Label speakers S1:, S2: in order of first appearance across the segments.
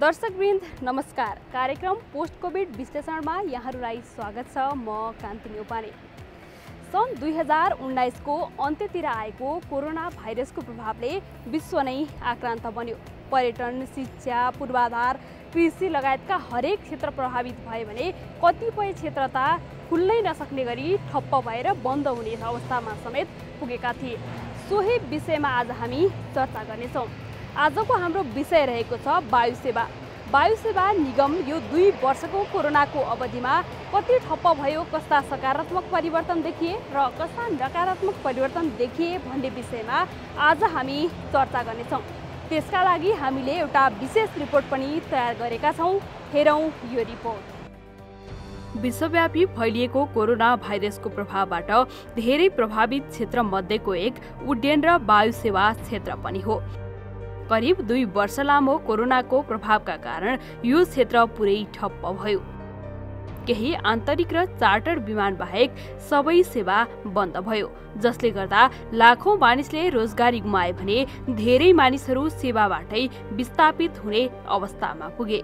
S1: दर्शकवृन्द नमस्कार। कार्यक्रम post covid विश्लेषणमा यहाँहरूलाई स्वागत छ। म कान्ति न्यौपाने। सन् 2019 को अन्त्यतिर आएको कोरोना भाइरसको प्रभावले विश्व नै आक्रान्त बन्यो। पर्यटन, शिक्षा, पूर्वाधार, कृषि लगायतका हरेक क्षेत्र प्रभावित भए भने कतिपय क्षेत्र त खुल्नै नसक्ने गरी ठप्प भएर बन्द हुने अवस्थामा समेत पुगेका थिए। सोही विषयमा आज हामी चर्चा गर्नेछौँ। आजको हाम्रो विषय रहेको छ वायु सेवा। वायु सेवा निगम यो 2 वर्षको कोरोनाको अवधिमा कति ठप्प भयो, कस्ता सकारात्मक परिवर्तन देखिए र कस्ता नकारात्मक परिवर्तन देखिए भन्ने विषयमा आज हामी चर्चा गर्नेछौँ। त्यसका लागि हामीले एउटा विशेष रिपोर्ट पनि तयार गरेका छौँ। हेरौँ यो रिपोर्ट। विश्वव्यापी फैलिएको कोरोना भाइरसको प्रभावबाट धेरै प्रभावित क्षेत्र मध्येको एक उड्डयन र वायु सेवा क्षेत्र पनि हो। करिब 2 वर्ष लामो कोरोनाको प्रभावका कारण यो क्षेत्र पुरै ठप्प भयो। केही आन्तरिक र चार्टर विमान बाहेक सबै सेवा बन्द भयो, जसले गर्दा लाखौं मानिसले रोजगारी गुमाए भने धेरै मानिसहरू सेवाबाटै विस्थापित हुने अवस्थामा पुगे।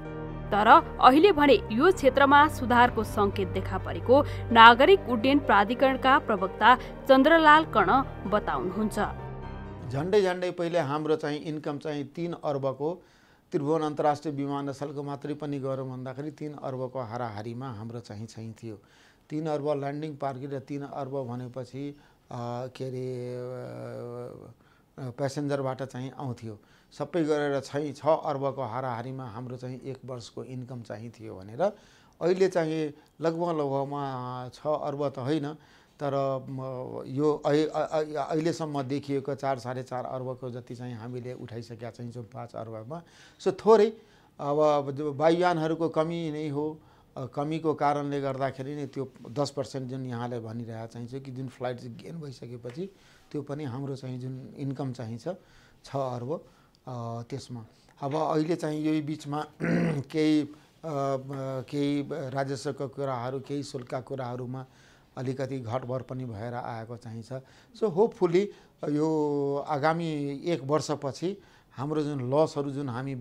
S1: तर अहिले भने यो क्षेत्रमा सुधारको संकेत देखा परेको नागरिक उड्डयन प्राधिकरणका प्रवक्ता चन्द्रलाल कर्ण बताउनुहुन्छ।
S2: झन्डै पहिले हाम्रो चाहिँ इन्कम चाहिँ 3 अर्बको त्रिभुवन अन्तर्राष्ट्रिय विमानस्थलको मात्रै पनि गरौँ भन्दाखेरि 3 अर्बको हाराहारीमा हाम्रो चाहिँ थियो। 3 अर्ब ल्यान्डिङ पार्किङ र 3 अर्ब भनेपछि के अरे प्यासेन्जरबाट चाहिँ आउँथ्यो। सबै गरेर चाहिँ 6 अर्बको हाराहारीमा हाम्रो चाहिँ 1 वर्षको इन्कम चाहिँ थियो भनेर अहिले चाहिँ लगभगमा 6 अर्ब त होइन, तर यो अहिलेसम्म देखिएको 4 साढे 4 अर्बको जति चाहिँ हामीले उठाइसकेका चाहिँ 5 अर्बमा। सो थोरै अब वायुयानहरूको कमी नै हो। कमीको कारणले गर्दाखेरि नै त्यो 10% जुन यहाँले भनिरहेको चाहिँ कि जुन फ्लाइट चाहिँ गेन भइसकेपछि त्यो पनि हाम्रो चाहिँ जुन इन्कम चाहिँ छ 6 अर्ब त्यसमा। अब अहिले चाहिँ यही बिचमा केही राजस्वको कुराहरू, केही शुल्कका कुराहरूमा अलिकति घटबढ पनि भएर आएको चाहिन्छ। सो होपफुली यो आगामी 1 वर्षपछि हाम्रो जुन लसहरू जुन हामी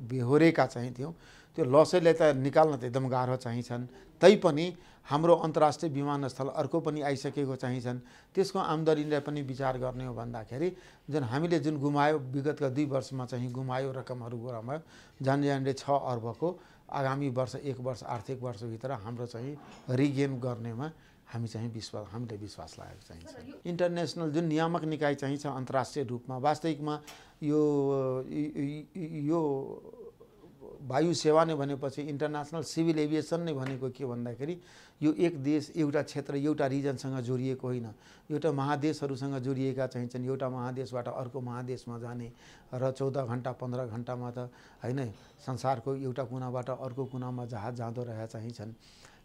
S2: बेहोरेका चाहिँ थियौँ त्यो लसैले त निकाल्न त एकदम गाह्रो चाहिन्छन्। तैपनि हाम्रो अन्तर्राष्ट्रिय विमानस्थल अर्को पनि आइसकेको चाहिन्छन्। त्यसको आम्दानीलाई पनि विचार गर्ने हो भन्दाखेरि जुन हामीले जुन गुमायो विगतका 2 वर्षमा चाहिँ गुमायो रकमहरू गुमायो झन्डै 6 अर्बको आगामी वर्ष 1 वर्ष आर्थिक वर्षभित्र हाम्रो चाहिँ रिगेन गर्नेमा हामीले विश्वास लागेको चाहिन्छ। इन्टरनेसनल जुन नियामक निकाय चाहिँ छ अन्तर्राष्ट्रिय रूपमा वास्तविकमा यो वायु सेवा नै भनेपछि इन्टरनेसनल सिभिल एभिएसन नै भनेको के भन्दाखेरि यो एक देश एउटा क्षेत्र एउटा रिजनसँग जोडिएको होइन, एउटा महादेशहरूसँग जोडिएका चाहिन्छन्। एउटा महादेशबाट अर्को महादेशमा जाने र 14 घण्टा 15 घण्टामा त होइन, संसारको एउटा कुनाबाट अर्को कुनामा जहाज जाँदो रहेका चाहिन्छन्।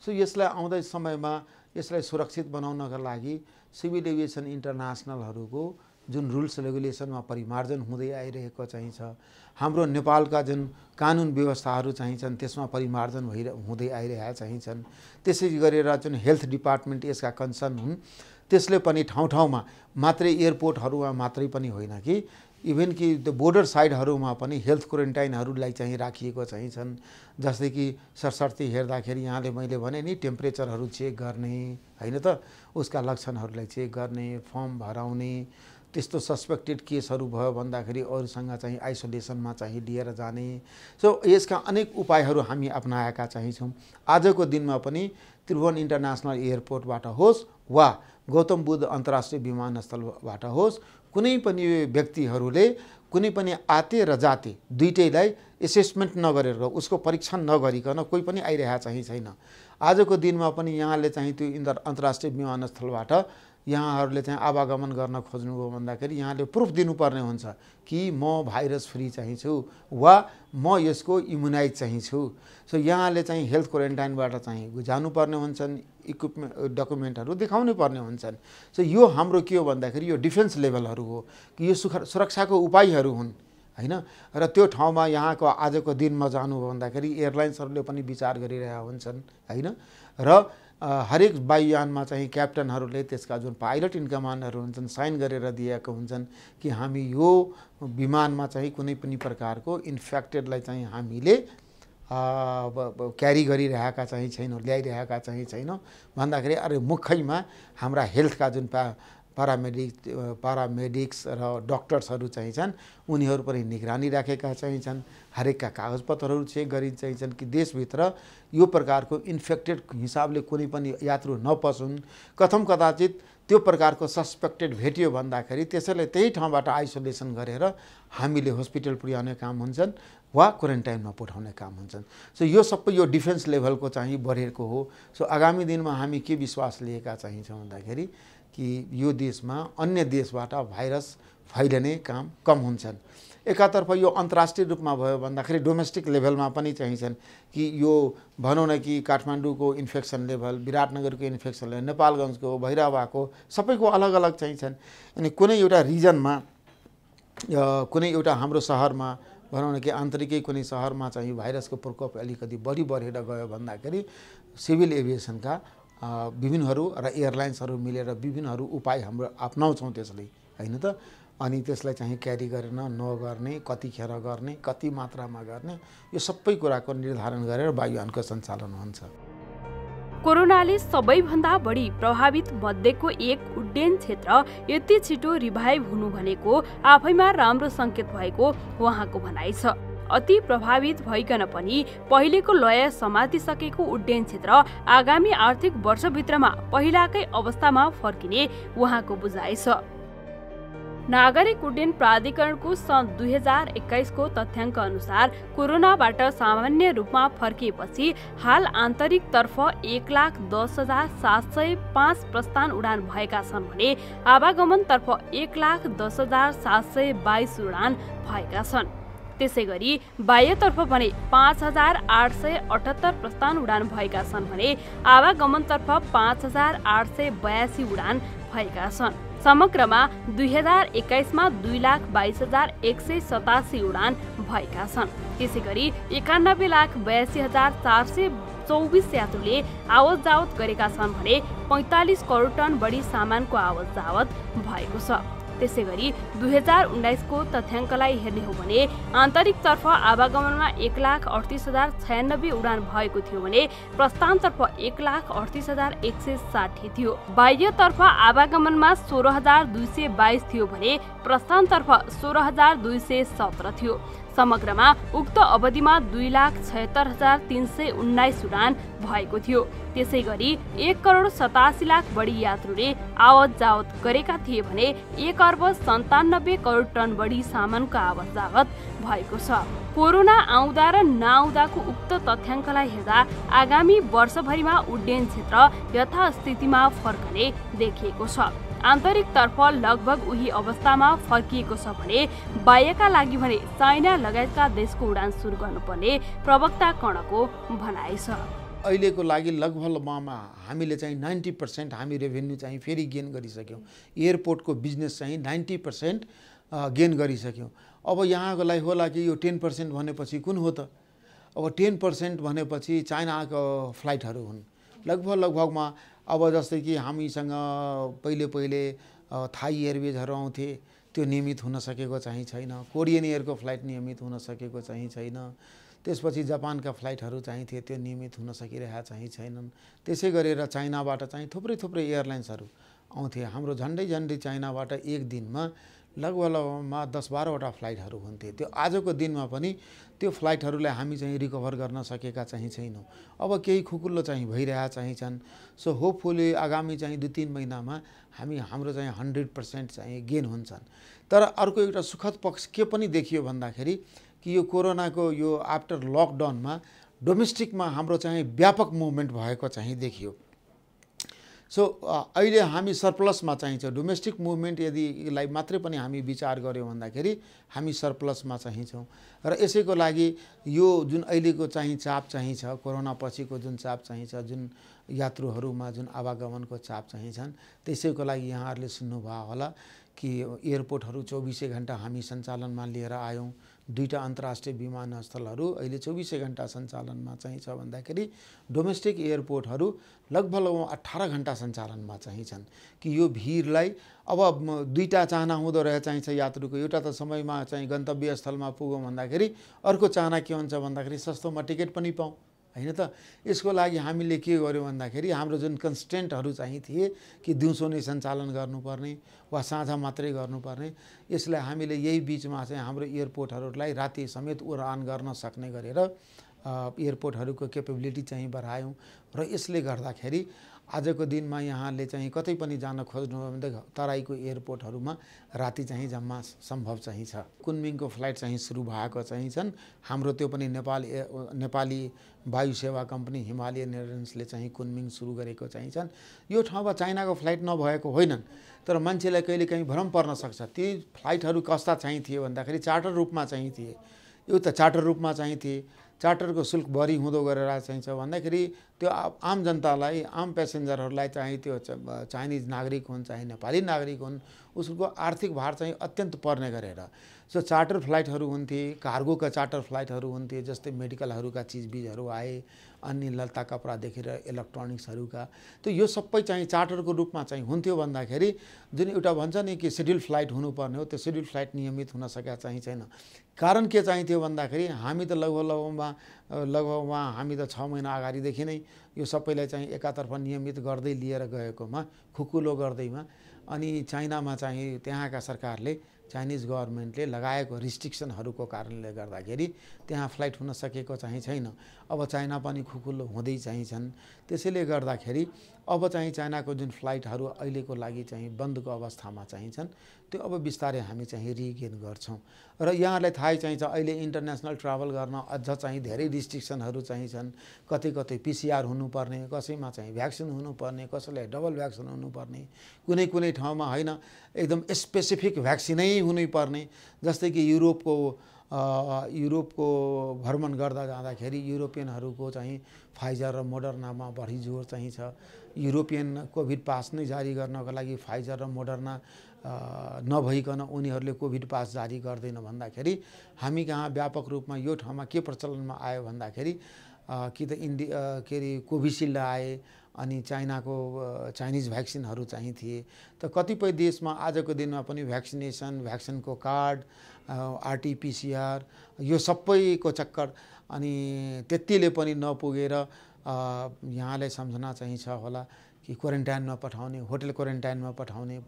S2: सो यसलाई आउँदै समयमा यसलाई सुरक्षित बनाउनका लागि सिभिल एभिएसन इन्टरनेसनलहरूको जुन रुल्स रेगुलेसनमा परिमार्जन हुँदै आइरहेको चाहिन्छ। हाम्रो नेपालका जुन कानुन व्यवस्थाहरू चाहिन्छन् त्यसमा परिमार्जन हुँदै आइरहेका चाहिन्छन्। त्यसै गरेर जुन हेल्थ डिपार्टमेन्ट यसका कन्सर्न हुन् त्यसले पनि ठाउँ मात्रै एयरपोर्टहरूमा मात्रै पनि होइन कि इभन कि बोर्डर साइडहरूमा पनि हेल्थ क्वारेन्टाइनहरूलाई चाहिँ राखिएको चाहिन्छन्। जस्तै कि सरसर्ती हेर्दाखेरि यहाँले मैले भने नि टेम्परेचरहरू चेक गर्ने होइन त, उसका लक्षणहरूलाई चेक गर्ने, फर्म भराउने, त्यस्तो सस्पेक्टेड केसहरू भयो भन्दाखेरि अरूसँग चाहिँ आइसोलेसनमा चाहिँ लिएर जाने। सो यसका अनेक उपायहरू हामी अपनाएका चाहिँ छौँ। आजको दिनमा पनि त्रिभुवन इन्टरनेसनल एयरपोर्टबाट होस् वा गौतम बुद्ध अन्तर्राष्ट्रिय विमानस्थलबाट होस् कुनै पनि व्यक्तिहरूले कुनै पनि आते र जाते दुईटैलाई एसेसमेन्ट नगरेर उसको परीक्षण नगरिकन कोही पनि आइरहेको चाहिँ छैन। आजको दिनमा पनि यहाँले चाहिँ त्यो अन्तर्राष्ट्रिय विमानस्थलबाट यहाँहरूले चाहिँ आवागमन गर्न खोज्नुभयो भन्दाखेरि यहाँले प्रुफ दिनुपर्ने हुन्छ कि म भाइरस फ्री चाहिँ छु वा म यसको इम्युनाइज चाहिँ छु। सो यहाँले चाहिँ हेल्थ क्वारेन्टाइनबाट चाहिँ जानुपर्ने हुन्छन्, डकुमेन्टहरू देखाउनु पर्ने हुन्छन्। सो यो हाम्रो के हो भन्दाखेरि यो डिफेन्स लेभलहरू हो कि यो सुरक्षाको उपायहरू हुन् होइन। र त्यो ठाउँमा यहाँको आजको दिनमा जानुभयो भन्दाखेरि एयरलाइन्सहरूले पनि विचार गरिरहेका हुन्छन् होइन। र हरेक वायुयानमा चाहिँ क्याप्टनहरूले त्यसका जुन पाइलट इन कमान्डहरू हुन्छन् साइन गरेर दिएका हुन्छन् कि हामी यो विमानमा चाहिँ कुनै पनि प्रकारको इन्फेक्टेडलाई चाहिँ हामीले क्यारी गरिरहेका चाहिँ छैनौँ, ल्याइरहेका चाहिँ छैनौँ भन्दाखेरि अरे मुख्यमा हाम्रा हेल्थका जुन पारामेडिक्स र डक्टर्सहरू चाहिँ छन् उनीहरू पनि निगरानी राखेका चाहिँ छन्। हरेकका कागजपत्रहरू चेक गरी चाहिँ छन् कि देशभित्र यो प्रकारको इन्फेक्टेड हिसाबले कुनै पनि यात्रु नपसुन्। कथम कदाचित त्यो प्रकारको सस्पेक्टेड भेटियो भन्दाखेरि त्यसैलाई त्यही ठाउँबाट आइसोलेसन गरेर हामीले हस्पिटल पुर्याउने काम हुन्छन् वा क्वारेन्टाइनमा पठाउने काम हुन्छन्। सो यो सबै यो डिफेन्स लेभलको चाहिँ बढेको हो। सो आगामी दिनमा हामी के विश्वास लिएका चाहिन्छौँ भन्दाखेरि कि यो देशमा अन्य देशबाट भाइरस फैलिने काम कम हुन्छन्। एकातर्फ यो अन्तर्राष्ट्रिय रूपमा भयो भन्दाखेरि डोमेस्टिक लेभलमा पनि चाहिन्छन् कि यो भनौँ न कि काठमाडौँको इन्फेक्सन लेभल, विराटनगरको इन्फेक्सन लेभल, नेपालगञ्जको, भैरवाको सबैको अलग अलग चाहिन्छन्। अनि कुनै एउटा रिजनमा कुनै एउटा हाम्रो सहरमा भनौँ न कि आन्तरिकै कुनै सहरमा चाहिँ भाइरसको प्रकोप अलिकति बढी बढेर गयो भन्दाखेरि सिभिल एभिएसनका विभिन्नहरू र एयरलाइन्सहरू मिलेर विभिन्नहरू उपाय हाम्रो अपनाउँछौँ त्यसलाई, होइन त। अनि त्यसलाई चाहिँ क्यारी गरेर नगर्ने, कतिखेर गर्ने, कति मात्रामा गर्ने, यो सबै कुराको निर्धारण गरेर वायुयानको सञ्चालन हुन्छ।
S1: कोरोनाले सबैभन्दा बढी प्रभावित मध्येको एक उड्डयन क्षेत्र यति छिटो रिभाइभ हुनु भनेको आफैमा राम्रो सङ्केत भएको उहाँको भनाइ छ। अति प्रभावित भइकन पनि पहिलेको लय समातिसकेको उड्डयन क्षेत्र आगामी आर्थिक वर्षभित्रमा पहिलाकै अवस्थामा फर्किने उहाँको बुझाइ छ। नागरिक उड्डयन प्राधिकरणको सन् 2021 को तथ्याङ्क अनुसार कोरोनाबाट सामान्य रूपमा फर्किएपछि हाल आन्तरिकतर्फ 1,10,705 प्रस्थान उडान भएका छन् भने आवागमनतर्फ 1,10,722 उडान भएका छन्। त्यसै गरी बाह्यतर्फ भने 5,878 प्रस्थान उडान भएका छन् भने आवागमनतर्फ 5,882 उडान भएका छन्। समग्रमा 2021 मा 2,22,187 उडान भएका छन्। त्यसै गरी 91,82,424 यात्रुले आवत जावत गरेका छन् भने 45 करोड टन बढी सामानको आवत जावत भएको छ। त्यसै गरी 2019 को तथ्याङ्कलाई हेर्ने हो भने आन्तरिकतर्फ आवागमनमा 1,38,096 उडान भएको थियो भने प्रस्थानतर्फ 1,38,160 थियो। बाह्यतर्फ आवागमनमा 16,222 थियो भने प्रस्थानतर्फ 16,217 थियो। समग्रमा उक्त अवधिमा 2,76,319 उडान भएको थियो। त्यसै गरी 1,87,00,000 बढी यात्रुले आवत जावत गरेका थिए भने 1,97 करोड टन बढी सामानको आवत जावत भएको छ। कोरोना आउँदा र नआउँदाको उक्त तथ्याङ्कलाई हेर्दा आगामी वर्षभरिमा उड्डयन क्षेत्र यथास्थितिमा फर्कने देखिएको छ। आन्तरिकतर्फ लगभग उही अवस्थामा फर्किएको छ भने बाह्यका लागि भने चाइना लगायतका देशको उडान सुरु गर्नुपर्ने प्रवक्ता कणको भनाइ छ।
S2: अहिलेको लागि लगभगमा हामीले चाहिँ 90% हामी रेभेन्यू चाहिँ फेरि गेन गरिसक्यौँ। एयरपोर्टको बिजनेस चाहिँ 90% गेन गरिसक्यौँ। अब यहाँको लागि होला कि यो 10% भनेपछि कुन हो त? अब 10% भनेपछि चाइनाको फ्लाइटहरू हुन्। लगभगमा अब जस्तै कि हामीसँग पहिले थाई एयरवेजहरू आउँथे, त्यो नियमित हुन सकेको चाहिँ छैन। कोरियन एयरको फ्लाइट नियमित हुन सकेको चाहिँ छैन। त्यसपछि जापानका फ्लाइटहरू चाहिँ थिए, त्यो नियमित हुन सकिरहेका चाहिँ छैनन्। त्यसै गरेर चाइनाबाट चाहिँ थुप्रै एयरलाइन्सहरू आउँथे। हाम्रो झन्डै चाइनाबाट एक दिनमा लगभगमा 10-12वटा फ्लाइटहरू हुन्थे। त्यो आजको दिनमा पनि त्यो फ्लाइटहरूलाई हामी चाहिँ रिकभर गर्न सकेका चाहिँ छैनौँ। अब केही खुकुल्लो चाहिँ भइरहेका चाहिँ छन्। सो होपफुली आगामी चाहिँ 2-3 महिनामा हाम्रो चाहिँ 100% चाहिँ गेन हुन्छन्। तर अर्को एउटा सुखद पक्ष के पनि देखियो भन्दाखेरि कि यो कोरोनाको यो आफ्टर लकडाउनमा डोमेस्टिकमा हाम्रो चाहिँ व्यापक मुभमेन्ट भएको चाहिँ देखियो। सो अहिले हामी सरप्लसमा चाहिन्छ। डोमेस्टिक मुभमेन्ट यदि यसलाई मात्रै पनि हामी विचार गऱ्यौँ भन्दाखेरि हामी सरप्लसमा चाहिन्छौँ। र यसैको लागि यो जुन अहिलेको चाहिँ चाप चाहिँ छ, कोरोना पछिको जुन चाप चाहिँ छ, जुन यात्रुहरूमा जुन आवागमनको चाप चाहिँ छन्, त्यसैको लागि यहाँहरूले सुन्नुभयो होला कि एयरपोर्टहरू 24 घण्टा हामी सञ्चालनमा लिएर आयौँ। 2टा अन्तर्राष्ट्रिय विमानस्थलहरू अहिले 24 घण्टा सञ्चालनमा चाहिँ छ भन्दाखेरि डोमेस्टिक एयरपोर्टहरू लगभग 18 घण्टा सञ्चालनमा चाहिँ छन् कि यो भिडलाई अब 2टा चाहना हुँदो रहेछ चाहिन्छ यात्रुको। एउटा त समयमा चाहिँ गन्तव्य स्थलमा पुगौँ भन्दाखेरि अर्को चाहना के हुन्छ भन्दाखेरि सस्तोमा टिकट पनि पाऊँ हैन त। यसको लागि हामीले के गर्यौँ भन्दाखेरि हाम्रो जुन कन्स्टेन्टहरू चाहिँ थिए कि दिउँसो नै सञ्चालन गर्नुपर्ने वा साँझ मात्रै गर्नुपर्ने, यसलाई हामीले यही बिचमा चाहिँ हाम्रो एयरपोर्टहरूलाई राति समेत उडान गर्न सक्ने गरेर एयरपोर्टहरूको क्यापेबिलिटी चाहिँ बढायौँ। र यसले गर्दाखेरि आजको दिनमा यहाँले चाहिँ कतै पनि जान खोज्नुभयो भने तराईको एयरपोर्टहरूमा राति चाहिँ जम्मा सम्भव चाहिँ छ। कुनमिङको फ्लाइट चाहिँ सुरु भएको चाहिँ छन्। हाम्रो त्यो पनि नेपाली वायु सेवा कम्पनी हिमालयन एयरलाइन्सले चाहिँ कुनमिङ सुरु गरेको चाहिँ छन्। यो ठाउँमा चाइनाको फ्लाइट नभएको होइनन्, तर मान्छेलाई कहिले काहीँ भ्रम पर्न सक्छ। ती फ्लाइटहरू कस्ता चाहिँ थिए भन्दाखेरि चार्टर रूपमा चाहिँ थिए। एउटा चार्टर रूपमा चाहिँ थिए। चार्टरको शुल्क बढी हुँदो गरेर चाहिँ छ भन्दाखेरि त्यो आम जनतालाई, आम प्यासेन्जरहरूलाई चाहिँ त्यो चाइनिज नागरिक हुन् चाहे नेपाली नागरिक हुन्, उसको आर्थिक भार चाहिँ अत्यन्त पर्ने गरेर सो चार्टर फ्लाइटहरू हुन्थे। कार्गोका चार्टर फ्लाइटहरू हुन्थे, जस्तै मेडिकलहरूका चिजबिजहरू आए, अन्य लत्ता कपडादेखि र इलेक्ट्रोनिक्सहरूका। त यो सबै चाहिँ चार्टरको रूपमा चाहिँ हुन्थ्यो भन्दाखेरि जुन एउटा भन्छ नि कि सेड्युल फ्लाइट हुनुपर्ने हो, त्यो सेड्युल फ्लाइट नियमित हुन सकेका चाहिँ छैन। कारण के चाहिँ थियो भन्दाखेरि हामी त लगभग हामी त 6 महिना अगाडिदेखि नै यो सबैलाई चाहिँ एकातर्फ नियमित गर्दै लिएर गएकोमा खुकुलो गर्दैमा अनि चाइनामा चाहिँ त्यहाँका सरकारले चाइनिज गभर्मेन्टले लगाएको रिस्ट्रिक्सनहरूको कारणले गर्दाखेरि त्यहाँ फ्लाइट हुन सकेको चाहिँ छैन। अब चाइना पनि खुकुलो हुँदै चाहिँ छन्। त्यसैले गर्दाखेरि अब चाहिँ चाइनाको जुन फ्लाइटहरू अहिलेको लागि चाहिँ बन्दको अवस्थामा चाहिँ छन्, त्यो अब बिस्तारै हामी चाहिँ रिगेन गर्छौँ। र यहाँलाई थाहै चाहिँ छ अहिले इन्टरनेसनल ट्राभल गर्न अझ चाहिँ धेरै रिस्ट्रिक्सनहरू चाहिँ छन्। कतै PCR हुनुपर्ने, कसैमा चाहिँ भ्याक्सिन हुनुपर्ने, कसैलाई डबल भ्याक्सिन हुनुपर्ने, कुनै ठाउँमा होइन एकदम स्पेसिफिक भ्याक्सिनै हुनुपर्ने। जस्तै कि युरोपको भ्रमण गर्दा जाँदाखेरि युरोपियनहरूको चाहिँ फाइजर र मोडर्नामा बढी जोड चाहिँ छ। युरोपियन कोभिड पास नै जारी गर्नको लागि फाइजर र मोडर्ना नभइकन उनीहरूले कोभिड पास जारी गर्दैन भन्दाखेरि हामी कहाँ व्यापक रूपमा यो ठाउँमा के प्रचलनमा आयो भन्दाखेरि कि त कोभिसिल्ड आए, अनि चाइनिज भ्याक्सिनहरू चाहिँ थिए। त कतिपय देशमा आजको दिनमा पनि भ्याक्सिनको कार्ड, RT-PCR यो सबैको चक्कर, अनि त्यतिले पनि नपुगेर यहाँलाई सम्झना चाहिँ छ होला कि क्वारेन्टाइनमा पठाउने, होटल क्वारेन्टाइनमा पठाउने,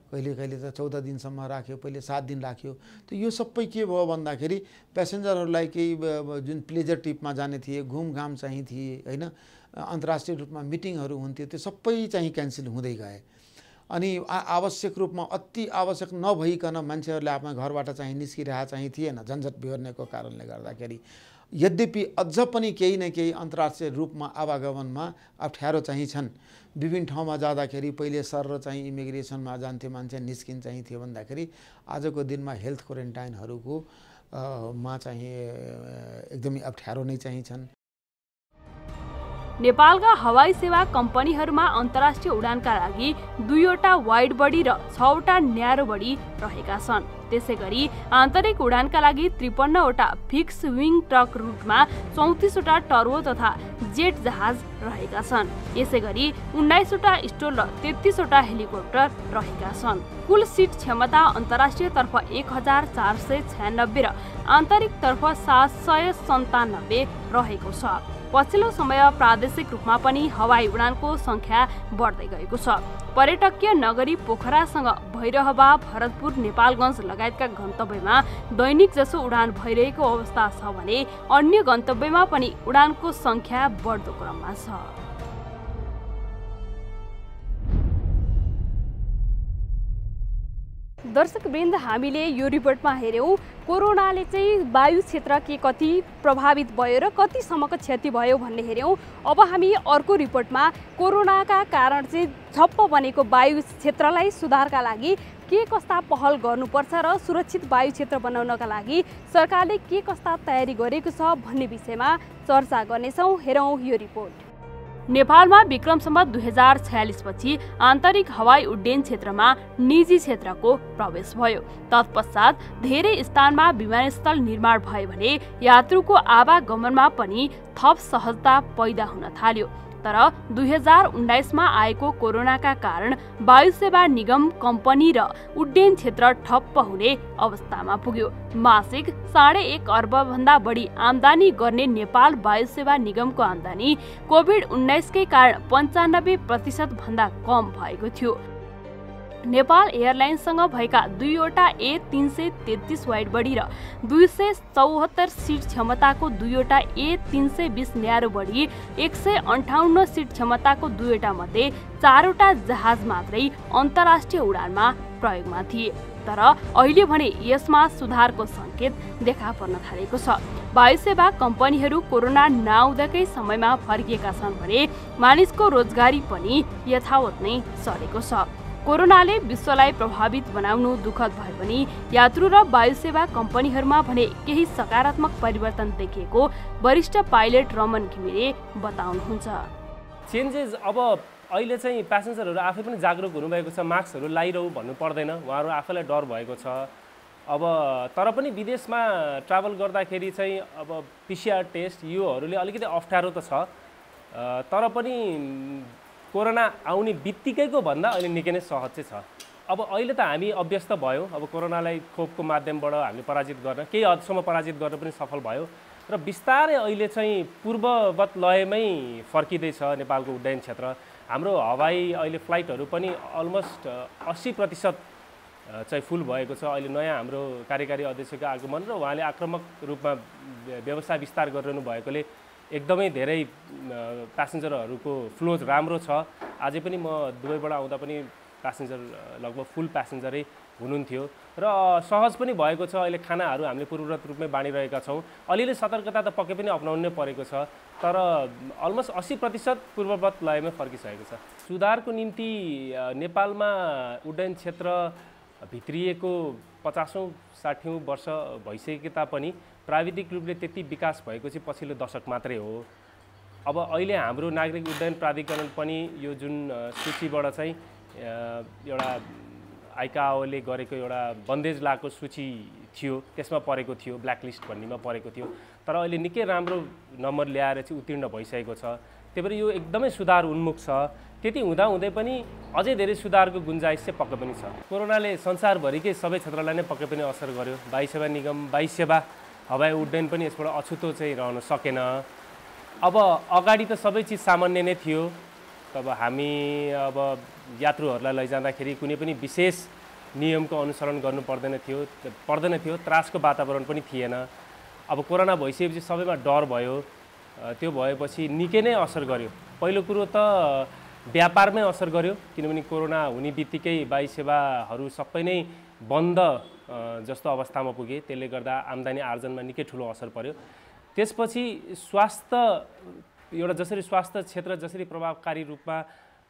S2: कहिले त 14 दिनसम्म राख्यो, पहिले 7 दिन राख्यो। त यो सबै के भयो भन्दाखेरि प्यासेन्जरहरूलाई केही जुन प्लेजर ट्रिपमा जाने थिए, घुमघाम चाहिँ थिए होइन, अन्तर्राष्ट्रिय रूपमा मिटिङहरू हुन्थ्यो, त्यो सबै चाहिँ क्यान्सल हुँदै गए। अनि आवश्यक रूपमा अति आवश्यक नभइकन मान्छेहरूले आफ्ना घरबाट चाहिँ निस्किरहेको चाहिँ थिएन झन्झट बिहोर्नेको कारणले गर्दाखेरि। यद्यपि अझ पनि केही न केही अन्तर्राष्ट्रिय रूपमा आवागमनमा अप्ठ्यारो चाहिँ छन्। विभिन्न ठाउँमा जाँदाखेरि पहिले सर चाहिँ इमिग्रेसनमा जान्थ्यो मान्छे, निस्किन चाहिँ थियो भन्दाखेरि आजको दिनमा हेल्थ क्वारेन्टाइनहरूको मा चाहिँ एकदमै अप्ठ्यारो नै चाहिँ छन्।
S1: नेपालका हवाई सेवा कम्पनीहरूमा अन्तर्राष्ट्रिय उडानका लागि 2वटा वाइड बडी र 6वटा न्यारो बडी रहेका छन्। त्यसैगरी आन्तरिक उडानका लागि 53वटा फिक्स विङ ट्रक रुटमा 34वटा टर्बो तथा जेट जहाज रहेका छन्। यसैगरी 19वटा स्टोल र 33वटा हेलिकप्टर रहेका छन्। कुल सिट क्षमता अन्तर्राष्ट्रिय तर्फ 1496 र आन्तरिक तर्फ 797 रहेको छ। पछिल्लो समय प्रादेशिक रूपमा पनि हवाई उडानको संख्या बढ्दै गएको छ। पर्यटकीय नगरी पोखरासँग भैरहवा, भरतपुर, नेपालगञ्ज लगायतका गन्तव्यमा दैनिक जसो उडान भइरहेको अवस्था छ भने अन्य गन्तव्यमा पनि उडानको संख्या बढ्दो क्रममा छ। दर्शकवृन्द, हामीले यो रिपोर्टमा हेर्यौं कोरोनाले चाहिँ वायु क्षेत्र के कति प्रभावित भयो र कतिसम्मको क्षति भयो भन्ने हेर्यौं। अब हामी अर्को रिपोर्टमा कोरोनाका कारण चाहिँ ठप्प बनेको वायु क्षेत्रलाई सुधारका लागि के कस्ता पहल गर्नुपर्छ र सुरक्षित वायु क्षेत्र बनाउनका लागि सरकारले के कस्ता तयारी गरेको छ भन्ने विषयमा चर्चा गर्नेछौँ। हेरौँ यो रिपोर्ट। नेपालमा विक्रम सम्वत 2046 पछि आन्तरिक हवाई उड्डयन क्षेत्रमा निजी क्षेत्रको प्रवेश भयो। तत्पश्चात धेरै स्थानमा विमानस्थल निर्माण भयो भने यात्रुको आवागमनमा पनि थप सहजता पैदा हुन थाल्यो। तर 2019 मा आएको कोरोनाका कारण वायु सेवा निगम कम्पनी र उड्डयन क्षेत्र ठप्प हुने अवस्थामा पुग्यो। मासिक 1.5 अर्ब भन्दा बढी आमदानी गर्ने नेपाल वायु सेवा निगमको आमदानी कोभिड-19 कै कारण 95% भन्दा कम भएको थियो। नेपाल एयरलाइन्ससँग भएका 2वटा A333 वाइड बडी र 274 सिट क्षमताको 2वटा A320 न्यारो बडी, 158 सिट क्षमताको 2वटा मध्ये 4वटा जहाज मात्रै अन्तर्राष्ट्रिय उडानमा प्रयोगमा थिए। तर अहिले भने यसमा सुधारको संकेत देखा पर्न थालेको छ। वायु सेवा कम्पनीहरू कोरोना नआउँदाकै समयमा फर्किएका छन् भने मानिसको रोजगारी पनि यथावत नै चलेको छ। कोरोनाले विश्वलाई प्रभावित बनाउनु दुःखद भए पनि यात्रु र वायु सेवा कम्पनीहरूमा भने केही सकारात्मक परिवर्तन देखिएको वरिष्ठ पाइलट रमन घिमिरे बताउनुहुन्छ।
S3: चेन्जेस अब अहिले चाहिँ प्यासेन्जरहरू आफै पनि जागरुक हुनुभएको छ, मास्कहरू लगाइरहनु भन्नु पर्दैन, उहाँहरू आफैलाई डर भएको छ। अब तर पनि विदेशमा ट्राभल गर्दाखेरि चाहिँ अब PCR टेस्ट योहरूले अलिकति अप्ठ्यारो त छ, तर पनि कोरोना आउने बित्तिकैको भन्दा अहिले निकै नै सहज चाहिँ छ। अब अहिले त हामी अभ्यस्त भयो, अब कोरोनालाई खोपको माध्यमबाट हामीले पराजित गर्न, केही हदसम्म पराजित गर्न पनि सफल भयो र बिस्तारै अहिले चाहिँ पूर्ववत लयमै फर्किँदैछ नेपालको उड्डयन क्षेत्र। हाम्रो हवाई अहिले फ्लाइटहरू पनि अलमोस्ट 80% चाहिँ फुल भएको छ। अहिले नयाँ हाम्रो कार्यकारी अध्यक्षको आगमन र उहाँले आक्रामक रूपमा व्यवसाय विस्तार गरिरहनु भएकोले एकदमै धेरै प्यासेन्जरहरूको फ्लो राम्रो छ। अझै पनि म दुबईबाट आउँदा पनि प्यासेन्जर लगभग फुल प्यासेन्जरै हुनुहुन्थ्यो र सहज पनि भएको छ। अहिले खानाहरू हामीले पूर्ववत रूपमै बाँडिरहेका छौँ। अलिअलि सतर्कता त पक्कै पनि अपनाउनु नै परेको छ, तर अलमोस्ट 80% पूर्ववत लयमै फर्किसकेको छ। सुधारको निम्ति नेपालमा उड्डयन क्षेत्र भित्रिएको 50औं-60औं वर्ष भइसके तापनि प्राविधिक रूपले त्यति विकास भएको चाहिँ पछिल्लो दशक मात्रै हो। अब अहिले हाम्रो नागरिक उड्डयन प्राधिकरण पनि यो जुन सूचीबाट चाहिँ एउटा आइकाओले गरेको एउटा बन्देज लागेको सूची थियो त्यसमा परेको थियो, ब्ल्याकलिस्ट भन्नेमा परेको थियो, तर अहिले निकै राम्रो नम्बर ल्याएर चाहिँ उत्तीर्ण भइसकेको छ। त्यही भएर यो एकदमै सुधार उन्मुख छ। त्यति हुँदाहुँदै पनि अझै धेरै सुधारको गुन्जाइस चाहिँ पक्कै पनि छ। कोरोनाले संसारभरिकै सबै क्षेत्रलाई नै पक्कै पनि असर गर्यो। वायु सेवा निगम, वायु सेवा, हवाई उड्डयन पनि यसबाट अछुतो चाहिँ रहन सकेन। अब अगाडि त सबै चिज सामान्य नै थियो। तब हामी अब यात्रुहरूलाई लैजाँदाखेरि कुनै पनि विशेष नियमको अनुसरण गर्नु पर्दैन थियो, त्रासको वातावरण पनि थिएन। अब कोरोना भइसकेपछि सबैमा डर भयो। त्यो भएपछि निकै नै असर गर्यो। पहिलो कुरो त व्यापारमै असर गर्यो, किनभने कोरोना हुने बित्तिकै वायु सेवाहरू सबै नै बन्द जस्तो अवस्थामा पुगे। त्यसले गर्दा आम्दानी आर्जनमा निकै ठुलो असर पर्यो। त्यसपछि एउटा जसरी स्वास्थ्य क्षेत्र जसरी प्रभावकारी रूपमा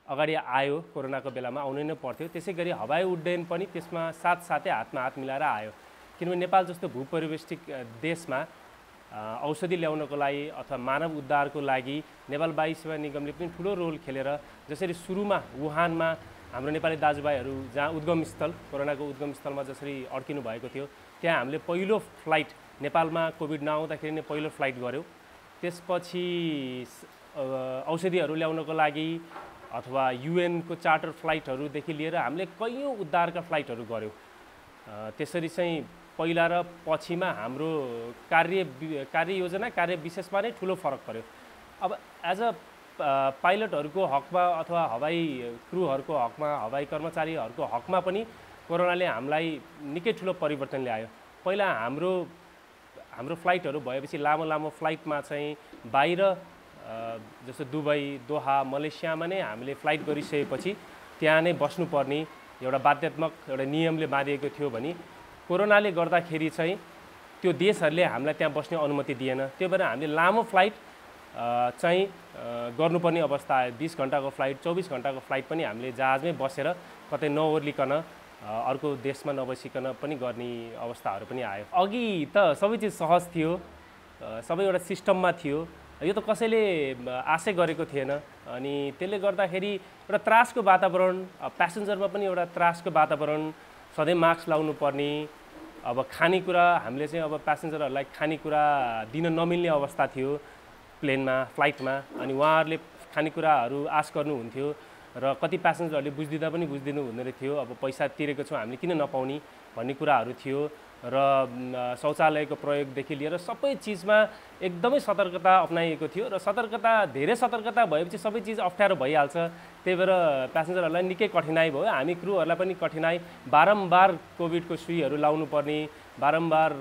S3: अगाडि आयो कोरोनाको बेलामा आउनै नै पर्थ्यो, त्यसै गरी हवाई उड्डयन पनि त्यसमा साथसाथै हातमा हात मिलाएर आयो। किनभने नेपाल जस्तो भूपरिवेष्टिक देशमा औषधि ल्याउनको लागि अथवा मानव उद्धारको लागि नेपाल वायु सेवा निगमले पनि ठुलो रोल खेलेर, जसरी सुरुमा वुहानमा हाम्रो नेपाली दाजुभाइहरू जहाँ उद्गमस्थल कोरोनाको उद्गमस्थलमा जसरी अड्किनु भएको थियो, त्यहाँ हामीले पहिलो फ्लाइट नेपालमा कोभिड नआउँदाखेरि नै पहिलो फ्लाइट गऱ्यौँ। त्यसपछि औषधिहरू ल्याउनको लागि अथवा युएनको चार्टर फ्लाइटहरूदेखि लिएर हामीले कैयौँ उद्धारका फ्लाइटहरू गऱ्यौँ। त्यसरी चाहिँ पहिला र पछिमा हाम्रो कार्ययोजना, कार्य विशेषमा नै ठुलो फरक पर्यो। अब एज अ पाइलटहरूको हकमा अथवा हवाई क्रुहरूको हकमा, हवाई कर्मचारीहरूको हकमा पनि कोरोनाले हामीलाई निकै ठुलो परिवर्तन ल्यायो। पहिला हाम्रो फ्लाइटहरू भएपछि लामो लामो फ्लाइटमा चाहिँ बाहिर जस्तो दुबई, दोहा, मलेसियामा नै हामीले फ्लाइट गरिसकेपछि त्यहाँ नै बस्नुपर्ने एउटा बाध्यात्मक एउटा नियमले बाँधिएको थियो भने कोरोनाले गर्दाखेरि चाहिँ त्यो देशहरूले हामीलाई त्यहाँ बस्ने अनुमति दिएन। त्यो भएर हामीले लामो फ्लाइट चाहिँ गर्नुपर्ने अवस्था आयो। 20 घन्टाको फ्लाइट, 24 घन्टाको फ्लाइट पनि हामीले जहाजमै बसेर कतै नओर्लिकन अर्को देशमा नबसिकन पनि गर्ने अवस्थाहरू पनि आयो। अघि त सबै चिज सहज थियो, सबै एउटा सिस्टममा थियो। यो त कसैले आशै गरेको थिएन। अनि त्यसले गर्दाखेरि एउटा त्रासको वातावरण, प्यासेन्जरमा पनि एउटा त्रासको वातावरण, सधैँ मास्क लाउनु पर्ने, अब खानेकुरा हामीले चाहिँ अब प्यासेन्जरहरूलाई खानेकुरा दिन नमिल्ने अवस्था थियो प्लेनमा, फ्लाइटमा। अनि उहाँहरूले खानेकुराहरू आश गर्नुहुन्थ्यो र कति प्यासेन्जरहरूले बुझिदिँदा पनि बुझिदिनु हुँदैन थियो, अब पैसा तिरेको छौँ हामीले किन नपाउने भन्ने कुराहरू थियो। र शौचालयको प्रयोगदेखि लिएर सबै चिजमा एकदमै सतर्कता अप्नाइएको थियो र धेरै सतर्कता भएपछि सबै चिज अप्ठ्यारो भइहाल्छ। त्यही भएर प्यासेन्जरहरूलाई निकै कठिनाइ भयो, हामी क्रुहरूलाई पनि कठिनाइ। बारम्बार कोभिडको सुईहरू लाउनु पर्ने, बारम्बार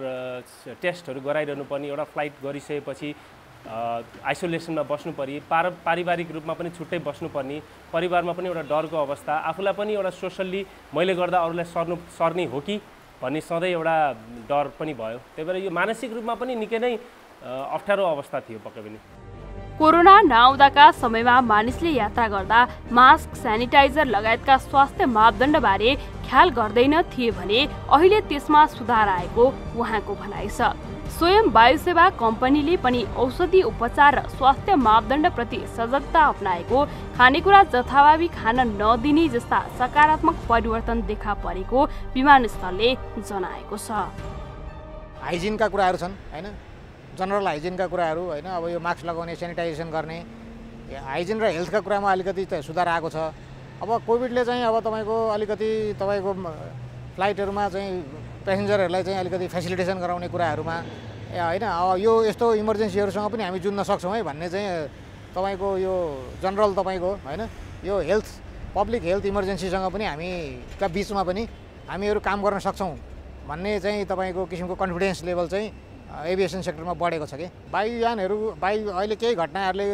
S3: टेस्टहरू गराइरहनु पर्ने, एउटा फ्लाइट गरिसकेपछि आइसोलेसनमा बस्नु पर्ने, पारिवारिक रूपमा पनि छुट्टै बस्नुपर्ने, परिवारमा पनि एउटा डरको अवस्था, आफूलाई पनि एउटा सोसल्ली मैले गर्दा अरूलाई सर्ने हो कि भन्ने सधैँ एउटा डर पनि भयो। त्यही भएर यो मानसिक रूपमा पनि निकै नै अप्ठ्यारो अवस्था थियो पक्कै पनि।
S1: कोरोना नआउँदाका समयमा मानिसले यात्रा गर्दा मास्क, सेनिटाइजर लगायतका स्वास्थ्य मापदण्डबारे ख्याल गर्दैन थिए भने अहिले त्यसमा सुधार आएको उहाँको भनाइ छ। स्वयं वायुसेवा कम्पनीले पनि औषधि उपचार र स्वास्थ्य मापदण्डप्रति सजगता अपनाएको, खानेकुरा जथाभावी खान नदिने जस्ता सकारात्मक परिवर्तन देखा परेको विमानस्थलले जनाएको छ।
S4: हाइजिनका कुराहरू छन् हैन, जनरल हाइजिनका कुराहरू हैन, अब यो मास्क लगाउने, सेनिटाइजेसन गर्ने, हाइजिन र हेल्थका कुरामा अलिकति सुधार आएको छ। अब कोभिडले चाहिँ अब तपाईँको अलिकति तपाईँको फ्लाइटहरूमा चाहिँ पेसेन्जरहरूलाई चाहिँ अलिकति फेसिलिटेसन गराउने कुराहरूमा हैन, अब यो यस्तो इमर्जेन्सीहरूसँग पनि हामी जुझ्न सक्छौँ है भन्ने चाहिँ तपाईँको यो जनरल तपाईँको हैन, यो हेल्थ पब्लिक हेल्थ इमर्जेन्सीसँग पनि हामीका बिचमा पनि हामीहरू काम गर्न सक्छौँ भन्ने चाहिँ तपाईँको किसिमको कन्फिडेन्स लेभल चाहिँ एभिएसन सेक्टरमा बढेको छ कि। वायु अहिले केही घटनाहरूले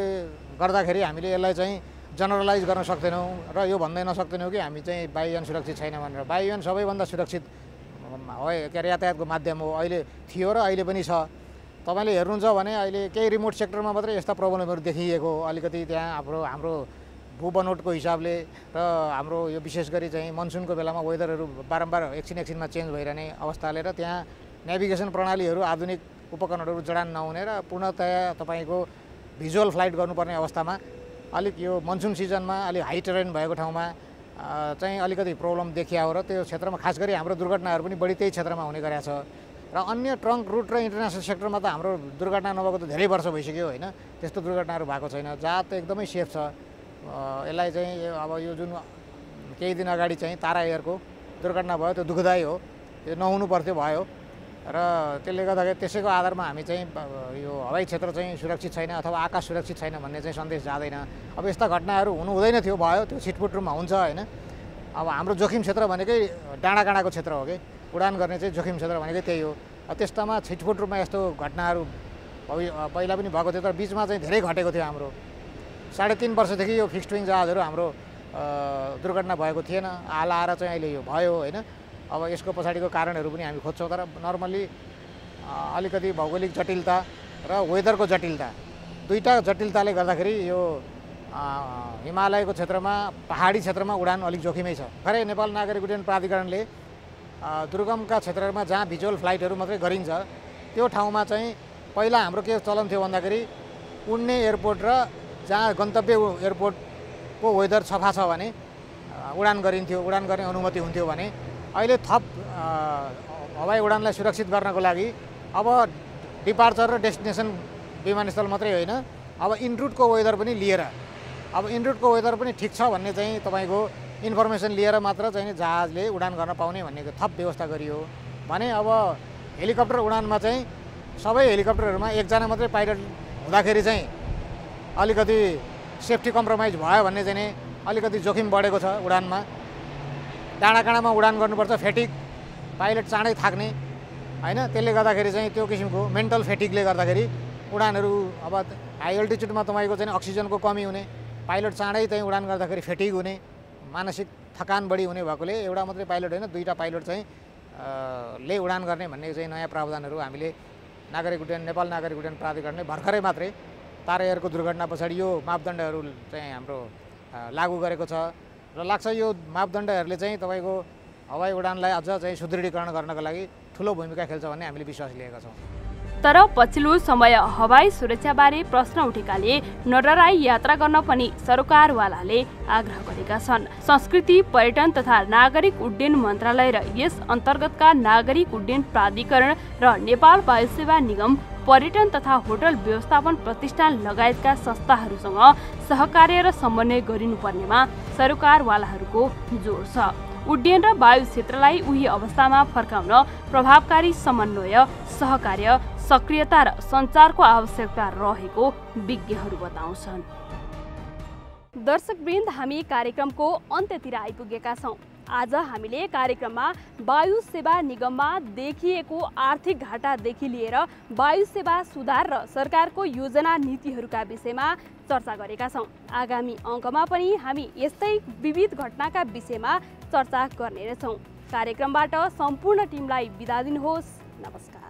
S4: गर्दाखेरि हामीले यसलाई चाहिँ जनरलाइज गर्न सक्दैनौँ र यो भन्दै नसक्दैनौँ कि हामी चाहिँ वायुयान सुरक्षित छैन भनेर। वायुयान सबैभन्दा सुरक्षित के अरे यातायातको माध्यम हो, अहिले थियो र अहिले पनि छ। तपाईँले हेर्नुहुन्छ भने अहिले केही रिमोट सेक्टरमा मात्रै यस्ता प्रब्लमहरू देखिएको, अलिकति त्यहाँ हाम्रो भूबनोटको हिसाबले र हाम्रो यो विशेष गरी चाहिँ मनसुनको बेलामा वेदरहरू बारम्बार एकछिनमा चेन्ज भइरहने अवस्थाले र त्यहाँ नेभिगेसन प्रणालीहरू आधुनिक उपकरणहरू जडान नहुने र पूर्णतया तपाईँको भिजुअल फ्लाइट गर्नुपर्ने अवस्थामा अलिक यो मनसुन सिजनमा अलिक हाई टेरेन भएको ठाउँमा चाहिँ अलिकति प्रब्लम देखिया हो र त्यो क्षेत्रमा खास गरी हाम्रो दुर्घटनाहरू पनि बढी त्यही क्षेत्रमा हुने गरेको छ। र अन्य ट्रङ्क रुट र इन्टरनेसनल सेक्टरमा त हाम्रो दुर्घटना नभएको त धेरै वर्ष भइसक्यो होइन, त्यस्तो दुर्घटनाहरू भएको छैन। जहाँ त एकदमै सेफ छ। यसलाई चाहिँ अब यो जुन केही दिन अगाडि चाहिँ तारा एयरको दुर्घटना भयो, त्यो दुःखदायी हो, त्यो नहुनु पर्थ्यो भयो र त्यसले गर्दाखेरि त्यसैको आधारमा हामी चाहिँ यो हवाई क्षेत्र चाहिँ सुरक्षित छैन अथवा आकाश सुरक्षित छैन भन्ने चाहिँ सन्देश जाँदैन। अब यस्ता घटनाहरू हुनु हुँदैन थियो, भयो, त्यो छिटपुट रूपमा हुन्छ होइन। अब हाम्रो जोखिम क्षेत्र भनेकै डाँडा काँडाको क्षेत्र हो कि, उडान गर्ने चाहिँ जोखिम क्षेत्र भनेकै त्यही हो। त्यस्तामा छिटपुट रूपमा यस्तो घटनाहरू पहिला पनि भएको थियो, तर बिचमा चाहिँ धेरै घटेको थियो। हाम्रो 3.5 वर्षदेखि यो फिक्स्ड विङ जहाजहरू हाम्रो दुर्घटना भएको थिएन, आएर चाहिँ अहिले यो भयो होइन। अब यसको पछाडिको कारणहरू पनि हामी खोज्छौँ, तर नर्मल्ली अलिकति भौगोलिक जटिलता र वेदरको जटिलता, दुईटा जटिलताले गर्दाखेरि यो हिमालयको क्षेत्रमा, पहाडी क्षेत्रमा उडान अलिक जोखिमै छ। खरै नेपाल नागरिक उड्डयन प्राधिकरणले दुर्गमका क्षेत्रहरूमा जहाँ भिजुअल फ्लाइटहरू मात्रै गरिन्छ त्यो ठाउँमा चाहिँ पहिला हाम्रो के चलन थियो भन्दाखेरि उड्ने एयरपोर्ट र जहाँ गन्तव्य एयरपोर्टको वेदर सफा छ भने उडान गरिन्थ्यो, उडान गर्ने अनुमति हुन्थ्यो भने अहिले थप हवाई उडानलाई सुरक्षित गर्नको लागि अब डिपार्चर र डेस्टिनेसन विमानस्थल मात्रै होइन, अब इनरुटको वेदर पनि लिएर, अब इनरुटको वेदर पनि ठिक छ भन्ने चाहिँ तपाईँको इन्फर्मेसन लिएर मात्र चाहिँ जहाजले उडान गर्न पाउने भन्ने थप व्यवस्था गरियो भने अब हेलिकप्टर उडानमा चाहिँ सबै हेलिकप्टरहरूमा एकजना मात्रै पाइलट हुँदाखेरि चाहिँ अलिकति सेफ्टी कम्प्रोमाइज भयो भन्ने चाहिँ अलिकति जोखिम बढेको छ उडानमा। डाँडाकाँडामा उडान गर्नुपर्छ, फेटिक, पाइलट चाँडै थाक्ने होइन, त्यसले गर्दाखेरि चाहिँ त्यो किसिमको मेन्टल फेटिकले गर्दाखेरि उडानहरू अब हाई अल्टिच्युडमा तपाईँको चाहिँ अक्सिजनको कमी हुने, पाइलट चाँडै चाहिँ उडान गर्दाखेरि फेटिक हुने, मानसिक थकान बढी हुने भएकोले एउटा मात्रै पाइलट होइन दुईवटा पाइलट चाहिँ ले उडान गर्ने भन्ने चाहिँ नयाँ प्रावधानहरू हामीले नेपाल नागरिक उड्डयन प्राधिकरणले भर्खरै मात्रै तारा एयरको दुर्घटना पछाडि यो मापदण्डहरू चाहिँ हाम्रो लागू गरेको छ र लाग्छ यो मापदण्डहरूले चाहिँ तपाईँको हवाई उडानलाई अझ चाहिँ सुदृढीकरण गर्नको लागि ठुलो भूमिका खेल्छ भन्ने हामीले विश्वास लिएका छौँ।
S1: तर पछिल्लो समय हवाई सुरक्षाबारे प्रश्न उठेकाले नडराई यात्रा गर्न पनि सरकारवालाले आग्रह गरेका छन्। संस्कृति, पर्यटन तथा नागरिक उड्डयन मन्त्रालय र यस अन्तर्गतका नागरिक उड्डयन प्राधिकरण र नेपाल वायुसेवा निगम, पर्यटन तथा होटल व्यवस्थापन प्रतिष्ठान लगायतका संस्थाहरूसँग सहकार्य र समन्वय गरिनुपर्नेमा सरकारवालाहरूको जोड छ। उड्डयन र वायु क्षेत्रलाई उही अवस्थामा फर्काउन प्रभावकारी समन्वय, सहकार्य, सक्रियता र सञ्चारको आवश्यकता रहेको विज्ञहरू बताउँछन्। दर्शकवृन्द, हामी कार्यक्रमको अन्त्यतिर आइपुगेका छौँ। आज हामीले कार्यक्रममा वायु सेवा निगममा देखिएको आर्थिक घाटादेखि लिएर वायु सेवा सुधार र सरकारको योजना नीतिहरूका विषयमा चर्चा गरेका छौँ। आगामी अङ्कमा पनि हामी यस्तै विविध घटनाका विषयमा चर्चा गर्ने नै छौँ। कार्यक्रमबाट सम्पूर्ण टिमलाई बिदा दिनुहोस्। नमस्कार।